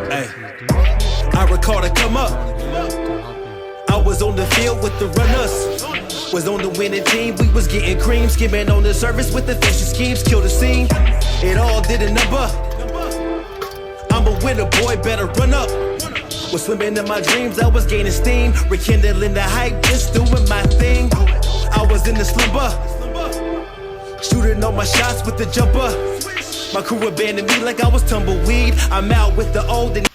Hey, I recall to come up. I was on the field with the runners. Was on the winning team, we was getting cream. Skimming on the surface with the efficient schemes. Kill the scene, it all did a number. I'm a winner, boy, better run up. Was swimming in my dreams, I was gaining steam. Rekindling the hype, just doing my thing. I was in the slumber, shooting all my shots with the jumper. My crew abandoned me like I was tumbleweed. I'm out with the old and